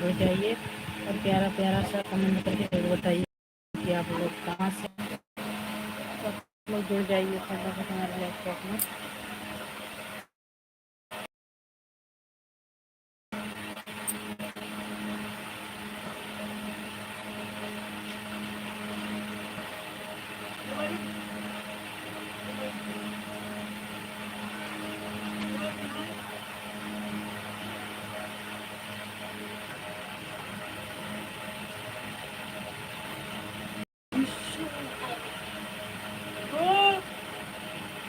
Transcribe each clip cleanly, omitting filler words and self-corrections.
जुड़ जाइए और प्यारा प्यारा सा कमेंट करके जरूर बताइए कि आप लोग कहाँ से लोग जुड़ जाइए फटाफट हमारे लैपटॉप में।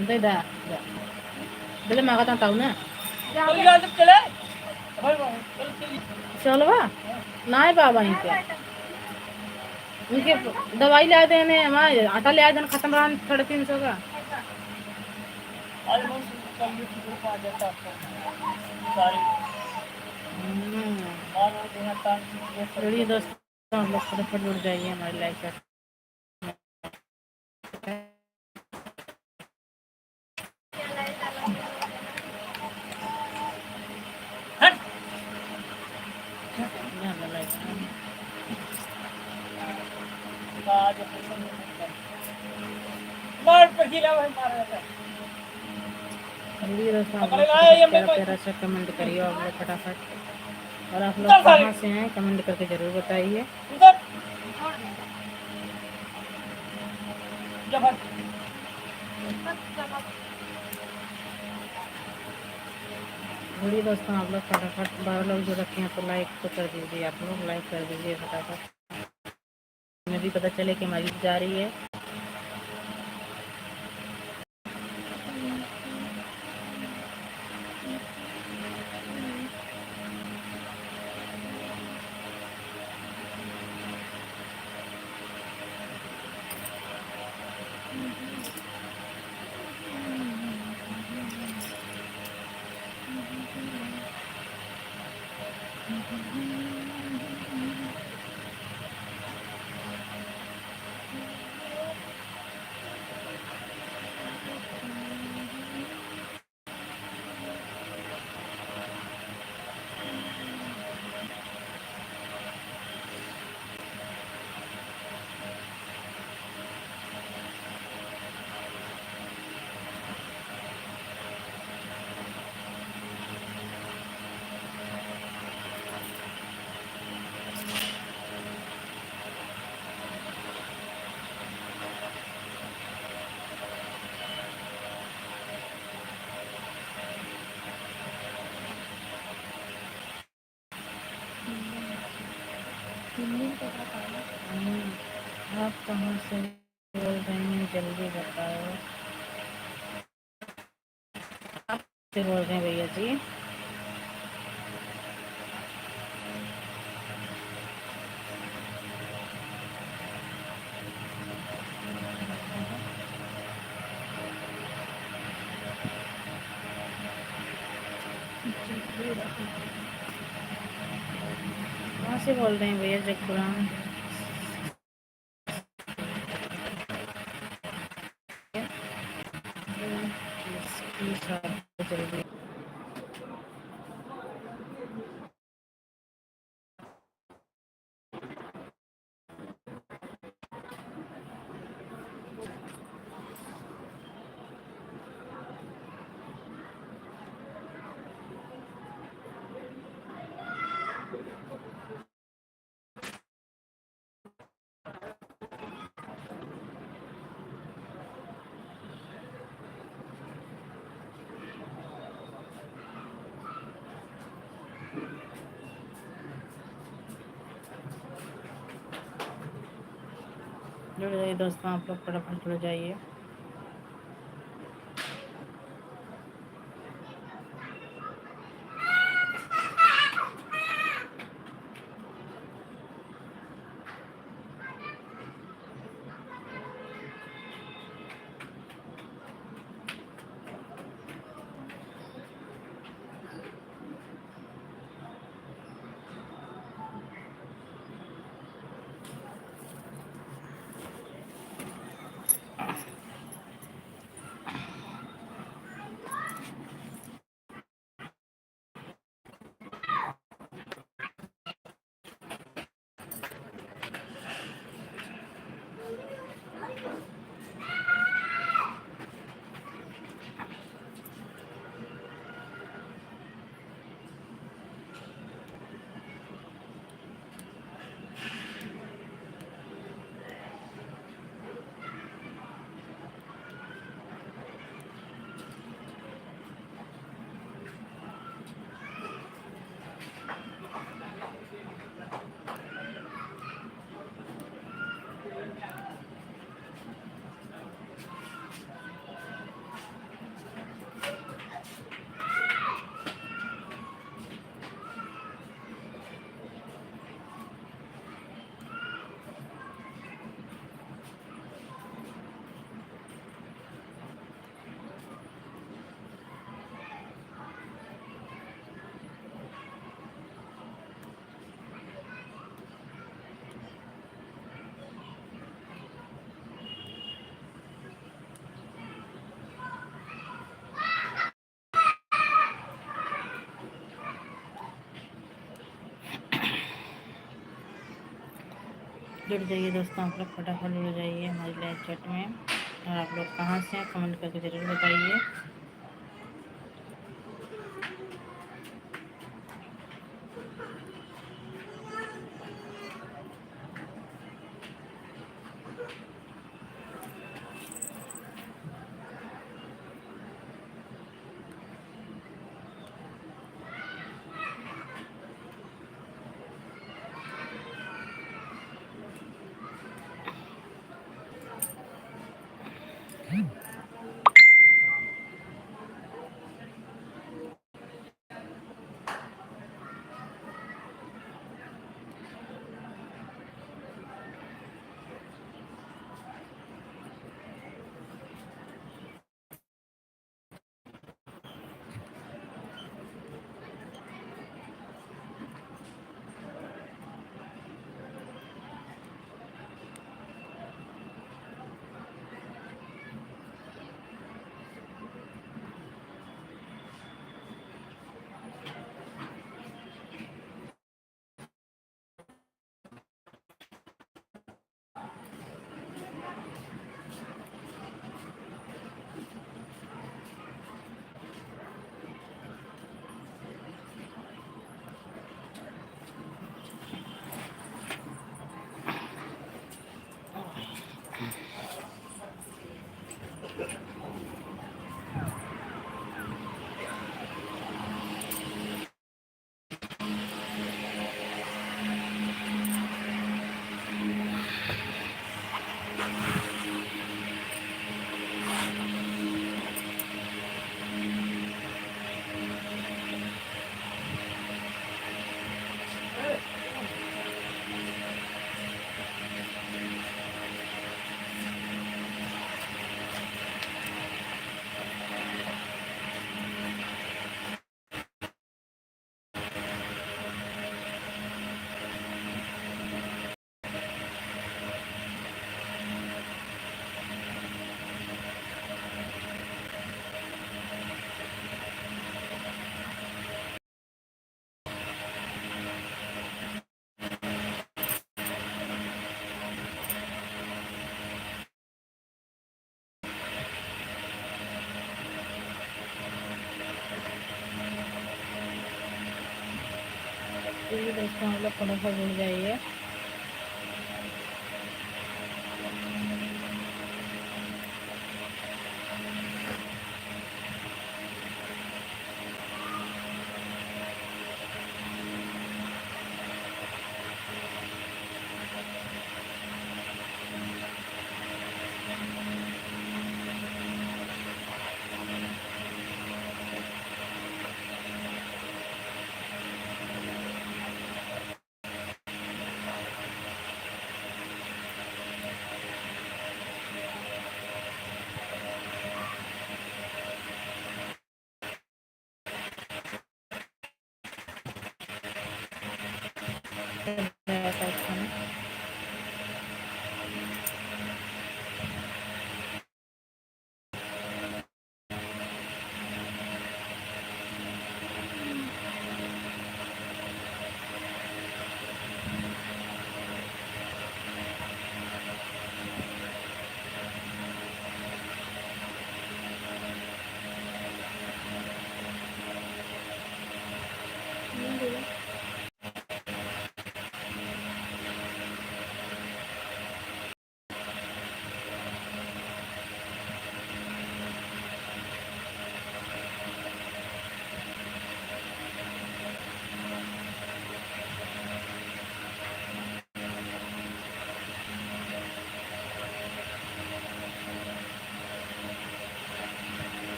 Hindi da. Dali makakatang tao na. चलो बा ना है बाबा इनके उनके दवाई ले देने हमारे आटा ले देने खत्म रहा 350 का। चलिए दोस्तों हम लोग फटाफट जुड़ जाइए हमारे लाइफ का। प्यारा सा कमेंट करिए आप लोग फटाफट। और आप लोग कहाँ से हैं कमेंट करके जरूर बताइए। बोलिए दोस्तों आप लोग फटाफट 12 लोग जो रखे हैं तो लाइक तो कर दीजिए। आप लोग लाइक कर दीजिए फटाफट, हमें भी पता चले कि हमारी जा रही है। आप कहाँ से बोल रहे हैं जल्दी बताओ। आप से बोल रहे हैं भैया जी। कहाँ से बोल रहे हैं भैया जगपुरान। जल्दी जुड़ जाइए दोस्तों आप लोग फटाफट जुड़ जाइए। जुड़ जाइए दोस्तों, आप लोग फटाफट जुड़ जाइए हमारी लाइव चैट में। और आप लोग कहाँ से हैं कमेंट करके ज़रूर बताइए। दोस्तों आप लोग फटाफट जुड़ जाइए।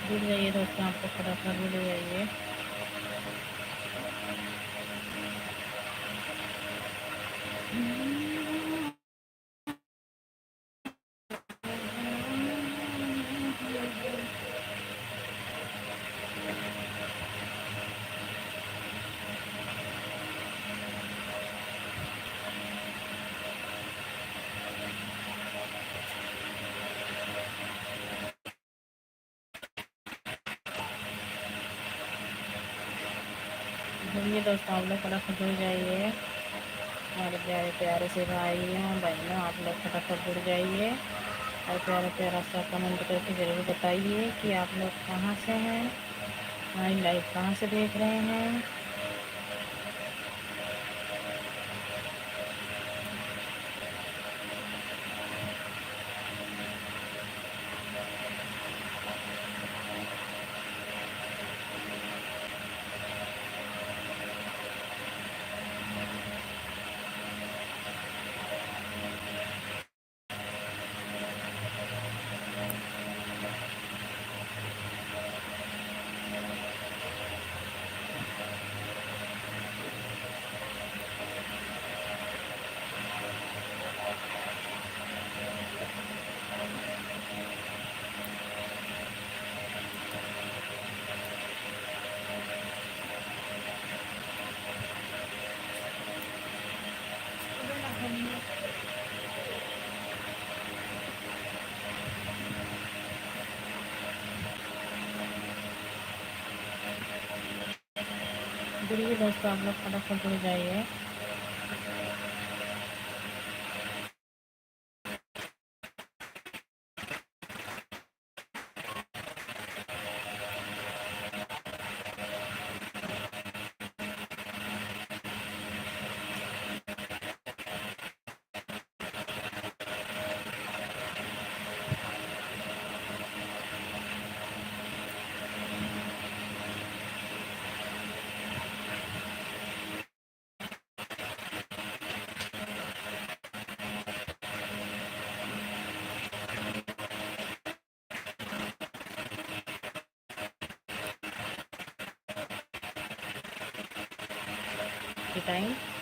जुड़ जाइए दोस्तों, आपको फटाफट जुड़ जाइए। चलिए दोस्तों, आप लोग फटाफट जुड़ जाइए, हमारे प्यारे प्यारे से भाइयों बहनों, आप लोग फटाफट जुड़ जाइए और प्यारा प्यारा सा कमेंट करके ज़रूर बताइए कि आप लोग कहाँ से हैं, हमारी लाइव कहाँ से देख रहे हैं। जुड़िए दोस्तों, आप लोग फटाफट जुड़ जाइए। टाइम